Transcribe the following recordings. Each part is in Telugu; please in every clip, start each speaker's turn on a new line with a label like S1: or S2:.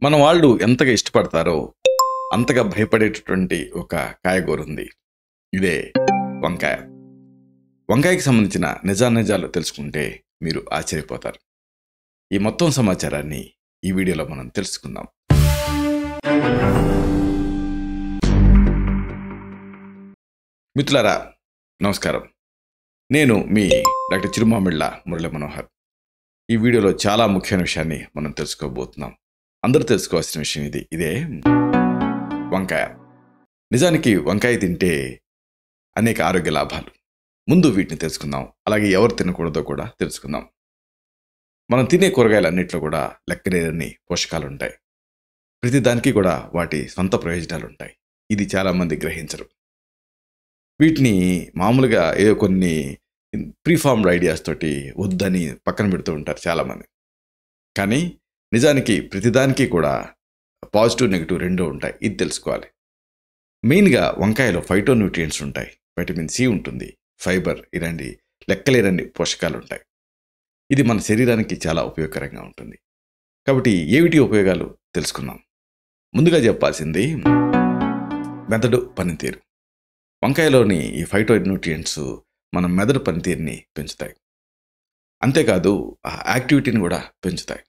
S1: మన వాళ్ళు ఎంతగా ఇష్టపడతారో అంతగా భయపడేటటువంటి ఒక కాయగూర ఉంది. ఇదే వంకాయ. వంకాయకి సంబంధించిన నిజాలు తెలుసుకుంటే మీరు ఆశ్చర్యపోతారు. ఈ మొత్తం సమాచారాన్ని ఈ వీడియోలో మనం తెలుసుకుందాం. మిత్రులారా నమస్కారం. నేను మీ డాక్టర్ చిరుమామిళ్ళ మురళీ మనోహర్. ఈ వీడియోలో చాలా ముఖ్యమైన విషయాన్ని మనం తెలుసుకోబోతున్నాం. అందరూ తెలుసుకోవాల్సిన విషయం ఇదే వంకాయ. నిజానికి వంకాయ తింటే అనేక ఆరోగ్య లాభాలు. ముందు వీటిని తెలుసుకుందాం. అలాగే ఎవరు తినకూడదో కూడా తెలుసుకుందాం. మనం తినే కూరగాయలన్నింటిలో కూడా లెక్కలేనన్ని పోషకాలు ఉంటాయి. ప్రతిదానికి కూడా వాటి సొంత ప్రయోజనాలు ఉంటాయి. ఇది చాలామంది గ్రహించరు. వీటిని మామూలుగా ఏదో కొన్ని ప్రీఫార్మ్డ్ ఐడియాస్ తోటి వద్దని పక్కన పెడుతూ ఉంటారు చాలామంది. కానీ నిజానికి ప్రతిదానికి కూడా పాజిటివ్ నెగిటివ్ రెండూ ఉంటాయి. ఇది తెలుసుకోవాలి. మెయిన్గా వంకాయలో ఫైటోన్యూట్రియంట్స్ ఉంటాయి. వైటమిన్ సి ఉంటుంది, ఫైబర్, ఇలాంటి లెక్కలేనన్ని పోషకాలు ఉంటాయి. ఇది మన శరీరానికి చాలా ఉపయోగకరంగా ఉంటుంది. కాబట్టి ఏమిటి ఉపయోగాలు తెలుసుకుందాం. ముందుగా చెప్పాల్సింది మెదడు పనితీరు. వంకాయలోని ఈ ఫైటోన్యూట్రియంట్స్ మన మెదడు పనితీరుని పెంచుతాయి. అంతేకాదు ఆ యాక్టివిటీని కూడా పెంచుతాయి.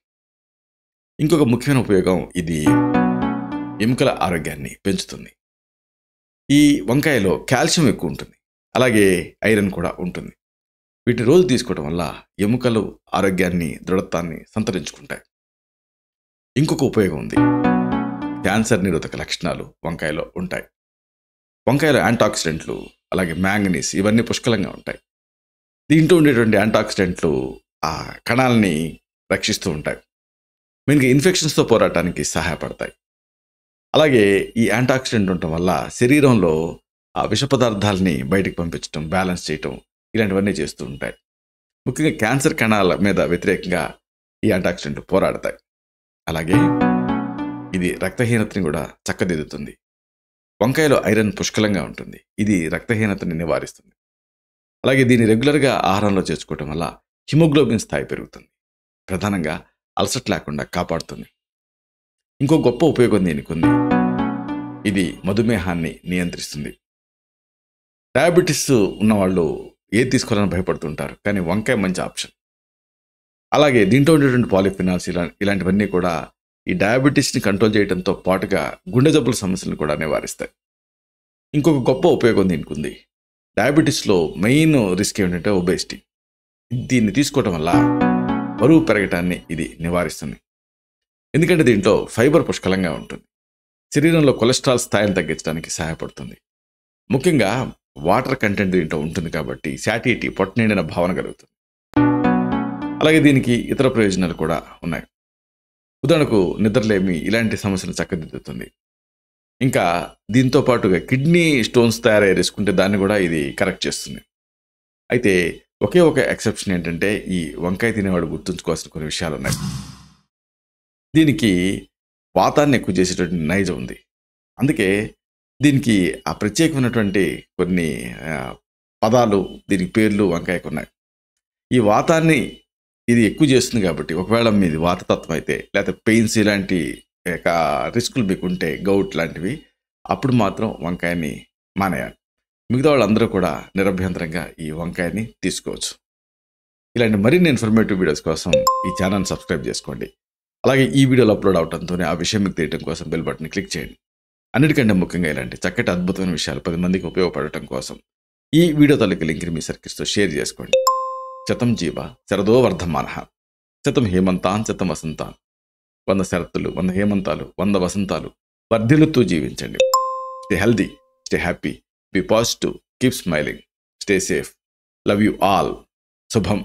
S1: ఇంకొక ముఖ్యమైన ఉపయోగం, ఇది ఎముకల ఆరోగ్యాన్ని పెంచుతుంది. ఈ వంకాయలో కాల్షియం ఎక్కువ ఉంటుంది, అలాగే ఐరన్ కూడా ఉంటుంది. వీటిని రోజు తీసుకోవడం వల్ల ఎముకలు ఆరోగ్యాన్ని, దృఢత్వాన్ని సంతరించుకుంటాయి. ఇంకొక ఉపయోగం ఉంది. క్యాన్సర్ నిరోధక లక్షణాలు వంకాయలో ఉంటాయి. వంకాయలో యాంటాక్సిడెంట్లు, అలాగే మ్యాంగనీస్, ఇవన్నీ పుష్కలంగా ఉంటాయి. దీంట్లో ఉండేటువంటి యాంటాక్సిడెంట్లు ఆ కణాలని రక్షిస్తూ ఉంటాయి. మెయిన్గా ఇన్ఫెక్షన్స్తో పోరాటానికి సహాయపడతాయి. అలాగే ఈ యాంటాక్సిడెంట్ ఉండటం వల్ల శరీరంలో ఆ విష పదార్థాలని బయటకు పంపించడం, బ్యాలెన్స్ చేయటం, ఇలాంటివన్నీ చేస్తూ ఉంటాయి. ముఖ్యంగా క్యాన్సర్ కణాల మీద వ్యతిరేకంగా ఈ యాంటాక్సిడెంట్లు పోరాడతాయి. అలాగే ఇది రక్తహీనతని కూడా చక్కదిద్దుతుంది. వంకాయలో ఐరన్ పుష్కలంగా ఉంటుంది. ఇది రక్తహీనతని నివారిస్తుంది. అలాగే దీన్ని రెగ్యులర్గా ఆహారంలో చేర్చుకోవటం వల్ల హిమోగ్లోబిన్ స్థాయి పెరుగుతుంది. ప్రధానంగా అల్సర్ లేకుండా కాపాడుతుంది. ఇంకో గొప్ప ఉపయోగం దీనికి ఉంది. ఇది మధుమేహాన్ని నియంత్రిస్తుంది. డయాబెటీస్ ఉన్నవాళ్ళు ఏది తీసుకోవాలని భయపడుతుంటారు, కానీ వంకాయ మంచి ఆప్షన్. అలాగే దీంట్లో ఉండేటువంటి పాలిఫినాల్స్ ఇలాంటివన్నీ కూడా ఈ డయాబెటీస్ని కంట్రోల్ చేయడంతో పాటుగా గుండె జబ్బుల సమస్యలను కూడా నివారిస్తాయి. ఇంకొక గొప్ప ఉపయోగం దీనికి ఉంది. డయాబెటీస్లో మెయిన్ రిస్క్ ఏంటంటే ఒబేసిటీ. దీన్ని తీసుకోవడం వల్ల బరువు పెరగటాన్ని ఇది నివారిస్తుంది. ఎందుకంటే దీంట్లో ఫైబర్ పుష్కలంగా ఉంటుంది. శరీరంలో కొలెస్ట్రాల్ స్థాయిని తగ్గించడానికి సహాయపడుతుంది. ముఖ్యంగా వాటర్ కంటెంట్ దీంట్లో ఉంటుంది కాబట్టి శాటిటీ, పొట్ట నిండిన భావన కలుగుతుంది. అలాగే దీనికి ఇతర ప్రయోజనాలు కూడా ఉన్నాయి. ఉదాహరణకు నిద్రలేమి, ఇలాంటి సమస్యలు చక్కదిద్దుతుంది. ఇంకా దీంతో పాటుగా కిడ్నీ స్టోన్స్ తయారయ్యే రిస్క్ ఉంటే దాన్ని కూడా ఇది కరెక్ట్ చేస్తుంది. అయితే ఒకే ఒక ఎక్సెప్షన్ ఏంటంటే, ఈ వంకాయ తినేవాడు గుర్తుంచుకోవాల్సిన కొన్ని విషయాలు ఉన్నాయి. దీనికి వాతాన్ని ఎక్కువ చేసేటువంటి నైజం ఉంది. అందుకే దీనికి ఆ ప్రత్యేకమైనటువంటి కొన్ని పదాలు, దీనికి పేర్లు వంకాయకు ఉన్నాయి. ఈ వాతాన్ని ఇది ఎక్కువ చేస్తుంది కాబట్టి ఒకవేళ మీది వాతతత్వం అయితే, లేకపోతే పెయిన్స్ ఇలాంటి రిస్కులు మీకు ఉంటే, గౌట్ లాంటివి, అప్పుడు మాత్రం వంకాయని మానేయాలి. మిగతా వాళ్ళందరూ కూడా నిరభ్యంతరంగా ఈ వంకాయని తీసుకోవచ్చు. ఇలాంటి మరిన్ని ఇన్ఫర్మేటివ్ వీడియోస్ కోసం ఈ ఛానల్ని సబ్స్క్రైబ్ చేసుకోండి. అలాగే ఈ వీడియోలో అప్లోడ్ అవడంతోనే ఆ విషయం మీకు తెలియడం కోసం బెల్ బటన్ క్లిక్ చేయండి. అన్నిటికంటే ముఖ్యంగా ఇలాంటి చక్కటి అద్భుతమైన విషయాలు 10 మందికి ఉపయోగపడటం కోసం ఈ వీడియో తాలూకు లింక్ని మీ సర్కిల్స్తో షేర్ చేసుకోండి. శతం జీవ శరదో వర్ధమానః, శతం హేమంతాన్ శతం వసంతాన్. 100 శరత్తులు, 100 హేమంతాలు, 100 వసంతాలు వర్ధిల్లుతూ జీవించండి. Stay healthy, stay happy, be positive, keep smiling, stay safe. Love you all. Subham.